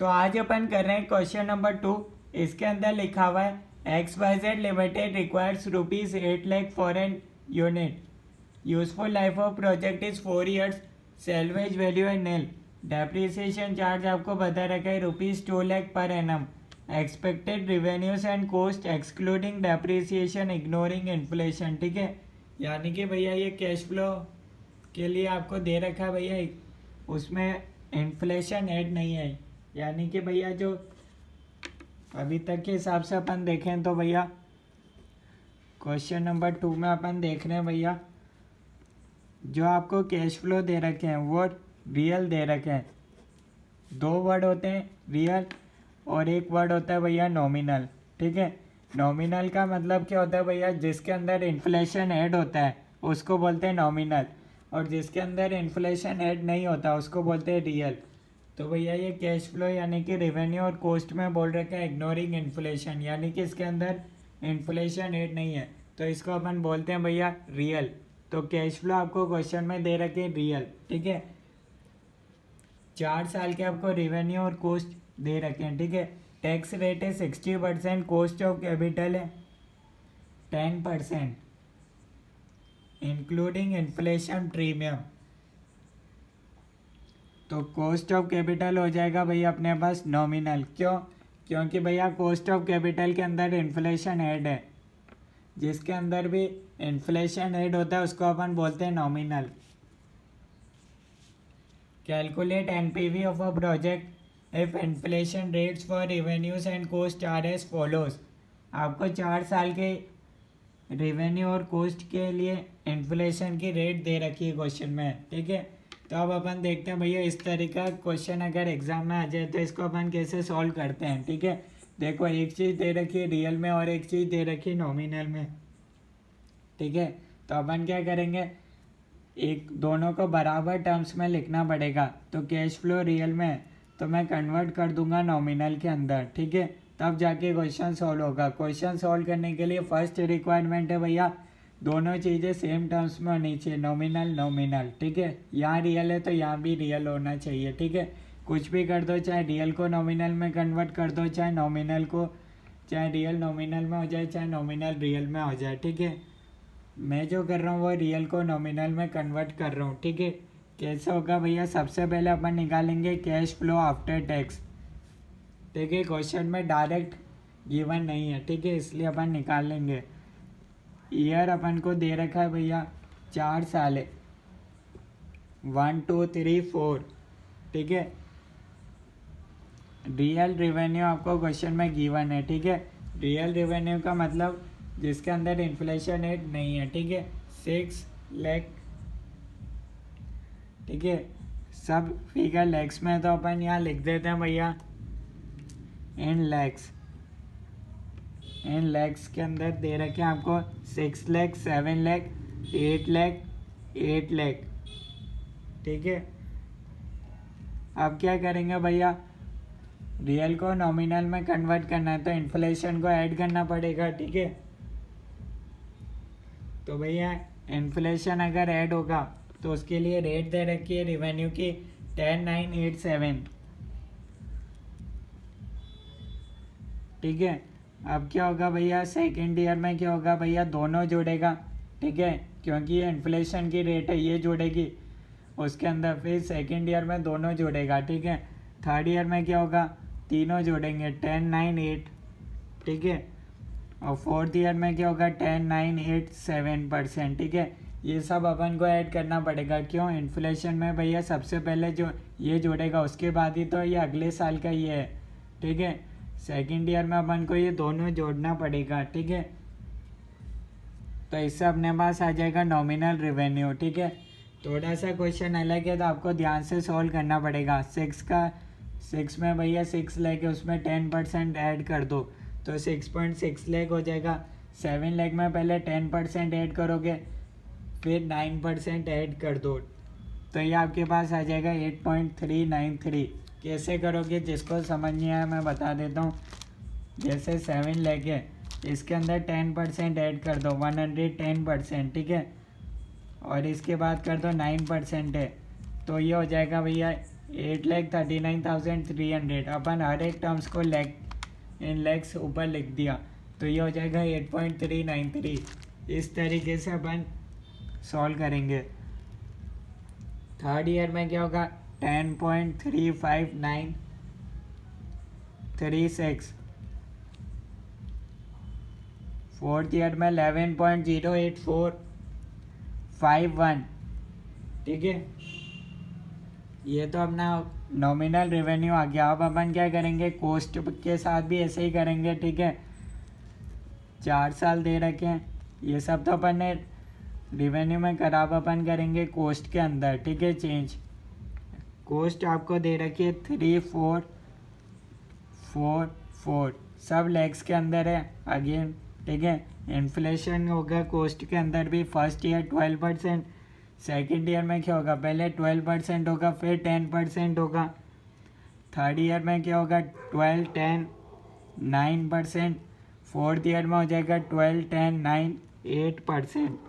तो आज अपन कर रहे हैं क्वेश्चन नंबर 2। इसके अंदर लिखा हुआ है XYZ limited requires ₹8 lakh for an unit. Useful life of project is 4 years। Salvage value है nil। डेप्रिसिएशन चार्ज आपको बता रखा है ₹2 lakh per annum. Expected revenues and cost excluding depreciation ignoring inflation. ठीक है, यानी कि भैया ये कैश फ्लो के लिए आपको दे रखा है भैया, उसमें इन्फ्लेशन ऐड नहीं है। यानी कि भैया जो अभी तक के हिसाब से अपन देखें तो भैया क्वेश्चन नंबर 2 में अपन देख रहे हैं भैया जो आपको कैश फ्लो दे रखे हैं वो रियल दे रखे हैं। 2 वर्ड होते हैं रियल और एक वर्ड होता है भैया नॉमिनल। ठीक है, नॉमिनल का मतलब क्या होता है भैया, जिसके अंदर इन्फ्लेशन ऐड होता है उसको बोलते हैं नॉमिनल, और जिसके अंदर इन्फ्लेशन ऐड नहीं होता उसको बोलते हैं रियल। तो भैया ये कैश फ्लो यानी कि रेवेन्यू और कॉस्ट में बोल रखे हैं इग्नोरिंग इन्फ्लेशन, यानी कि इसके अंदर इन्फ्लेशन ऐड नहीं है, तो इसको अपन बोलते हैं भैया रियल। तो कैश फ्लो आपको क्वेश्चन में दे रखे हैं रियल। ठीक है, 4 साल के आपको रेवेन्यू और कॉस्ट दे रखे हैं। ठीक है, टैक्स रेट है 60%, कॉस्ट ऑफ कैपिटल है 10% इंक्लूडिंग इन्फ्लेशन प्रीमियम। तो कॉस्ट ऑफ कैपिटल हो जाएगा भैया अपने पास नॉमिनल। क्यों? क्योंकि भैया कॉस्ट ऑफ कैपिटल के अंदर इन्फ्लेशन ऐड है, जिसके अंदर भी इन्फ्लेशन ऐड होता है उसको अपन बोलते हैं nominal. Calculate NPV of a project if inflation rates for revenues and cost are as follows. आपको 4 साल के रेवेन्यू और कॉस्ट के लिए इन्फ्लेशन की रेट दे रखी है क्वेश्चन में। ठीक है, तो अब अपन देखते हैं भैया इस तरीका क्वेश्चन अगर एग्जाम में आ जाए तो इसको अपन कैसे सॉल्व करते हैं। ठीक है, देखो एक चीज़ दे रखी है रियल में और एक चीज़ दे रखी है नॉमिनल में। ठीक है, तो अपन क्या करेंगे, एक दोनों को बराबर टर्म्स में लिखना पड़ेगा। तो कैश फ्लो रियल में तो मैं कन्वर्ट कर दूंगा नॉमिनल के अंदर। ठीक है, तब जाके क्वेश्चन सॉल्व होगा। क्वेश्चन सॉल्व करने के लिए फर्स्ट रिक्वायरमेंट है भैया दोनों चीज़ें सेम टर्म्स में होनी चाहिए, नॉमिनल नॉमिनल। ठीक है, यहाँ रियल है तो यहाँ भी रियल होना चाहिए। ठीक है, कुछ भी कर दो, चाहे रियल को नॉमिनल में कन्वर्ट कर दो, चाहे नॉमिनल को, चाहे रियल नॉमिनल में हो जाए, चाहे नॉमिनल रियल में हो जाए। ठीक है, मैं जो कर रहा हूँ वो रियल को नॉमिनल में कन्वर्ट कर रहा हूँ। ठीक है, कैसे होगा भैया, सबसे पहले अपन निकालेंगे कैश फ्लो आफ्टर टैक्स। ठीक है, क्वेश्चन में डायरेक्ट गिवन नहीं है। ठीक है, इसलिए अपन निकाल लेंगे। ईयर अपन को दे रखा है भैया 4 साल है, 1 2 3 4। ठीक है, रियल रेवेन्यू आपको क्वेश्चन में गिवन है। ठीक है, रियल रेवेन्यू का मतलब जिसके अंदर इन्फ्लेशन रेट नहीं है। ठीक है, 6 लाख। ठीक है, सब फिगर लैक्स में, तो अपन यहाँ लिख देते हैं भैया इन लैक्स। इन लैक्स के अंदर दे रखे हैं आपको 6 लाख, 7 लाख, 8 लाख, 8 लाख। ठीक है, अब क्या करेंगे भैया, रियल को नॉमिनल में कन्वर्ट करना है तो इन्फ्लेशन को ऐड करना पड़ेगा। ठीक है, तो भैया इन्फ्लेशन अगर ऐड होगा तो उसके लिए रेट दे रखी है रेवेन्यू की 10987। ठीक है, अब क्या होगा भैया, सेकेंड ईयर में क्या होगा भैया, दोनों जुड़ेगा। ठीक है, क्योंकि ये इन्फ्लेशन की रेट है, ये जुड़ेगी उसके अंदर, फिर सेकेंड ईयर में दोनों जुड़ेगा। ठीक है, थर्ड ईयर में क्या होगा, तीनों जुड़ेंगे 1098। ठीक है, और फोर्थ ईयर में क्या होगा 10987%। ठीक है, ये सब अपन को ऐड करना पड़ेगा। क्यों? इन्फ्लेशन में भैया सबसे पहले जो ये जुड़ेगा उसके बाद ही तो ये अगले साल का ये है। ठीक है, सेकेंड ईयर में अपन को ये दोनों जोड़ना पड़ेगा। ठीक है, तो इससे अपने पास आ जाएगा नॉमिनल रेवेन्यू। ठीक है, थोड़ा सा क्वेश्चन अलग है तो आपको ध्यान से सॉल्व करना पड़ेगा। 6 में भैया 6 लाख है, उसमें 10% ऐड कर दो तो 6.6 लाख हो जाएगा। 7 लाख में पहले 10% ऐड करोगे, फिर 9% ऐड कर दो तो ये आपके पास आ जाएगा 8.393। कैसे करोगे, जिसको समझ नहीं आया मैं बता देता हूँ। जैसे 7 लाख है, इसके अंदर 10% ऐड कर दो 110%। ठीक है, और इसके बाद कर दो 9% है, तो ये हो जाएगा भैया 8,39,300 अपन हर एक टर्म्स को इन लैक्स ऊपर लिख दिया तो ये हो जाएगा 8.393। इस तरीके से अपन सॉल्व करेंगे। थर्ड ईयर में क्या होगा 10.35936। फोर्थ ईयर में 11.08451। ठीक है, ये तो अपना नॉमिनल रेवेन्यू आ गया। अब अपन क्या करेंगे कॉस्ट के साथ भी ऐसे ही करेंगे। ठीक है, 4 साल दे रखे हैं, ये सब तो अपन ने रेवेन्यू में करा, अब अपन करेंगे कॉस्ट के अंदर। ठीक है, चेंज कॉस्ट आपको दे रखी है 3444, सब लैक्स के अंदर है अगेन। ठीक है, इन्फ्लेशन होगा कॉस्ट के अंदर भी। फर्स्ट ईयर 12%, सेकेंड ईयर में क्या होगा पहले 12% होगा फिर 10% होगा। थर्ड ईयर में क्या होगा 12, 10, 9%। फोर्थ ईयर में हो जाएगा 12, 10, 9, 8%।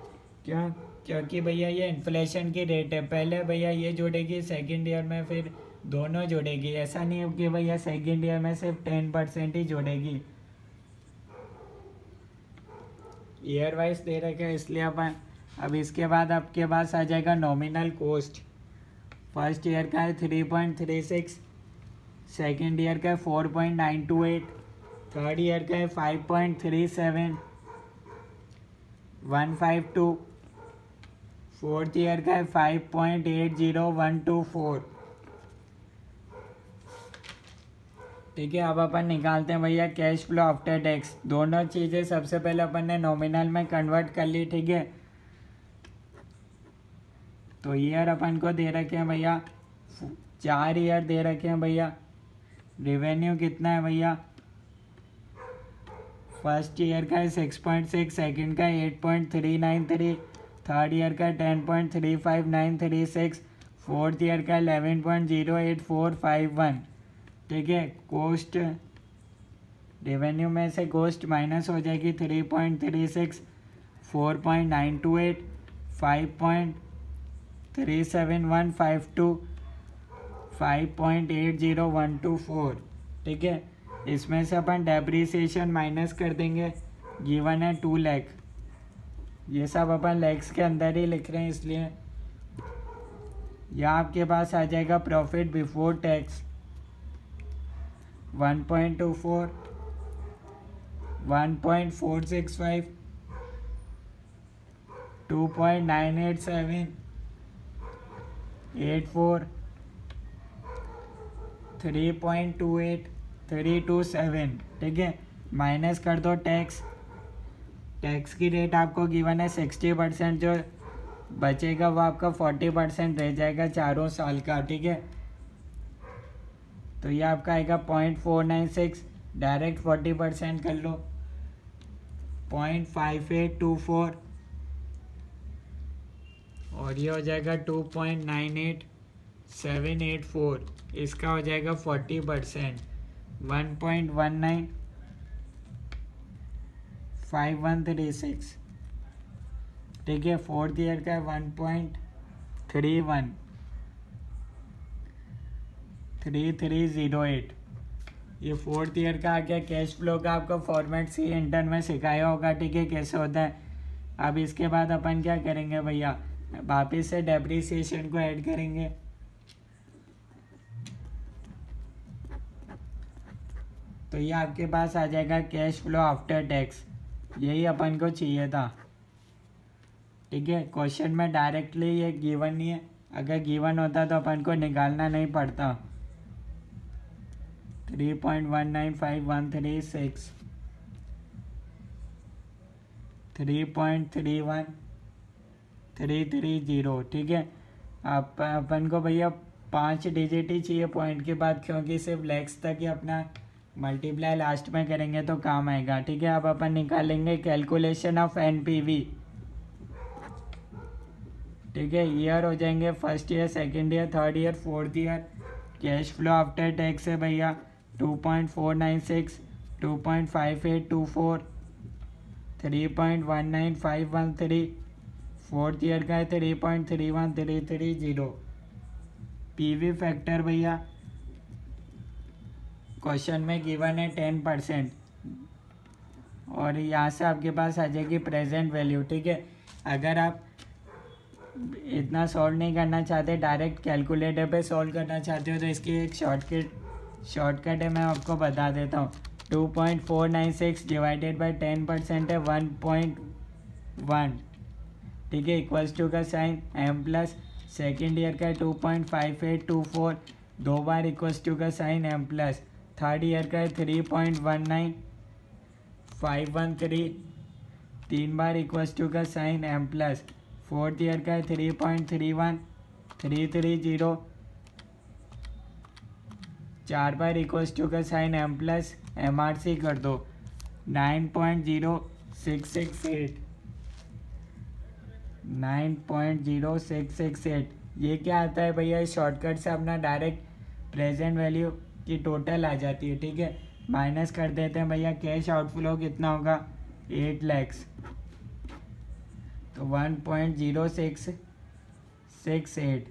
क्यों? क्योंकि भैया ये इन्फ्लेशन की रेट है। पहले भैया ये जोड़ेगी, सेकेंड ईयर में फिर दोनों जोड़ेगी। ऐसा नहीं है कि भैया सेकेंड ईयर में सिर्फ 10% ही जोड़ेगी। ईयर वाइज दे रखे हैं इसलिए अपन अब इसके बाद आपके पास आ जाएगा नॉमिनल कॉस्ट। फर्स्ट ईयर का है 3.36, सेकेंड ईयर का है 4.928, थर्ड ईयर का है 5.37152, फोर्थ ईयर का है 5.80124। ठीक है, अब अपन निकालते हैं भैया कैश फ्लो आफ्टर टैक्स। दोनों चीज़ें सबसे पहले अपन ने नॉमिनल में कन्वर्ट कर ली। ठीक है, तो ईयर अपन को दे रखे हैं भैया 4 ईयर दे रखे हैं भैया। रेवेन्यू कितना है भैया, फर्स्ट ईयर का है 6.6, सेकेंड का 8.393, थर्ड ईयर का 10.35936, फोर्थ ईयर का 11.08451। ठीक है, कॉस्ट रेवेन्यू में से कॉस्ट माइनस हो जाएगी 3.36, 4.928, 5.37152, 5.80124। ठीक है, इसमें से अपन डेप्रीसिएशन माइनस कर देंगे। गिवन है 2 लाख। ये सब अपन लैक्स के अंदर ही लिख रहे हैं इसलिए यहाँ आपके पास आ जाएगा प्रॉफिट बिफोर टैक्स 1.24, 1.465, 2.987, 84, 3.28, 327। ठीक है, माइनस कर दो टैक्स। टैक्स की रेट आपको गिवन है 60%, जो बचेगा वो आपका 40% रह जाएगा चारों साल का। ठीक है, तो ये आपका आएगा 0.496, डायरेक्ट 40% कर लो 0.5824, और ये हो जाएगा 2.98784, इसका हो जाएगा 40%, 1.195136। ठीक है, फोर्थ ईयर का 1.31, 3308। ये फोर्थ ईयर का आ गया। कैश फ्लो का आपको फॉर्मेट सी इंटर में सिखाया होगा। ठीक है, कैसे होता है। अब इसके बाद अपन क्या करेंगे भैया, वापस से डेप्रीसिएशन को ऐड करेंगे। तो ये आपके पास आ जाएगा कैश फ्लो आफ्टर टैक्स। यही अपन को चाहिए था। ठीक है, क्वेश्चन में डायरेक्टली ये गिवन नहीं है। अगर गिवन होता तो अपन को निकालना नहीं पड़ता। 3.195136, 3.31330। ठीक है, अपन को भैया 5 डिजिट ही चाहिए पॉइंट के बाद, क्योंकि सिर्फ लैक्स तक ही अपना मल्टीप्लाई लास्ट में करेंगे तो काम आएगा। ठीक है, अब अपन निकालेंगे कैलकुलेशन ऑफ एनपीवी। ठीक है, ईयर हो जाएंगे first year, second year, third year, fourth year. Cash flow after tax है भैया 2.496, 2.5824, 3.19513। फोर्थ ईयर का है 3.31330। पीवी फैक्टर भैया क्वेश्चन में गिवन है 10%, और यहाँ से आपके पास आ जाएगी प्रेजेंट वैल्यू। ठीक है, अगर आप इतना सॉल्व नहीं करना चाहते, डायरेक्ट कैलकुलेटर पे सॉल्व करना चाहते हो, तो इसकी एक शॉर्टकट है, मैं आपको बता देता हूँ। 2.496 डिवाइडेड बाई 10% है 1.1। ठीक है, इक्वल्स टू का sign m plus second year का 2.5824, 2 बार इक्वल्स टू का sign m plus. Third year का 3.19513, 3 बार इक्वल्स टू का sign m plus. Fourth year का 3.31330, 4 बार इक्वल्स टू का साइन m प्लस। MRC कर दो 9.0668, 9.0668। ये क्या आता है भैया, इस शॉर्टकट से अपना डायरेक्ट प्रेजेंट वैल्यू की टोटल आ जाती है। ठीक है, माइनस कर देते हैं भैया, कैश आउटफ्लो कितना होगा 8 lakhs, तो 1.0668।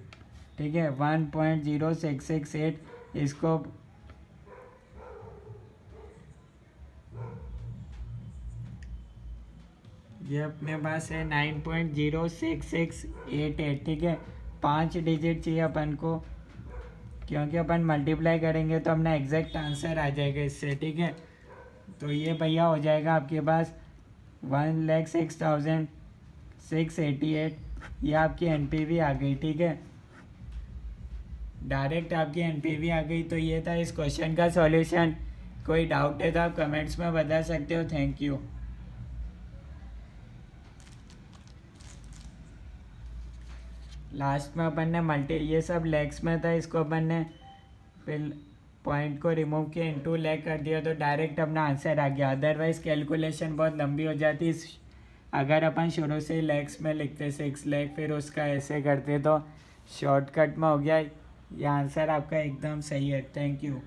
ठीक है, 1.0668, इसको ये अपने पास है 9.06688। ठीक है, 5 डिजिट चाहिए अपन को, क्योंकि अपन मल्टीप्लाई करेंगे तो अपना एग्जैक्ट आंसर आ जाएगा इससे। ठीक है, तो ये भैया हो जाएगा आपके पास 1,06,688। ये आपकी एनपीवी आ गई। ठीक है, डायरेक्ट आपकी एनपीवी आ गई। तो ये था इस क्वेश्चन का सॉल्यूशन। कोई डाउट है तो आप कमेंट्स में बता सकते हो। Thank you. लास्ट में अपन ने ये सब लेग्स में था, इसको अपन ने फिर पॉइंट को रिमूव किया, इनटू लेग कर दिया, तो डायरेक्ट अपना आंसर आ गया। अदरवाइज कैलकुलेशन बहुत लंबी हो जाती। अगर अपन शुरू से लेग्स में लिखते 6 लेग, फिर उसका ऐसे करते, तो शॉर्टकट में हो गया। ये आंसर आपका एकदम सही है। Thank you.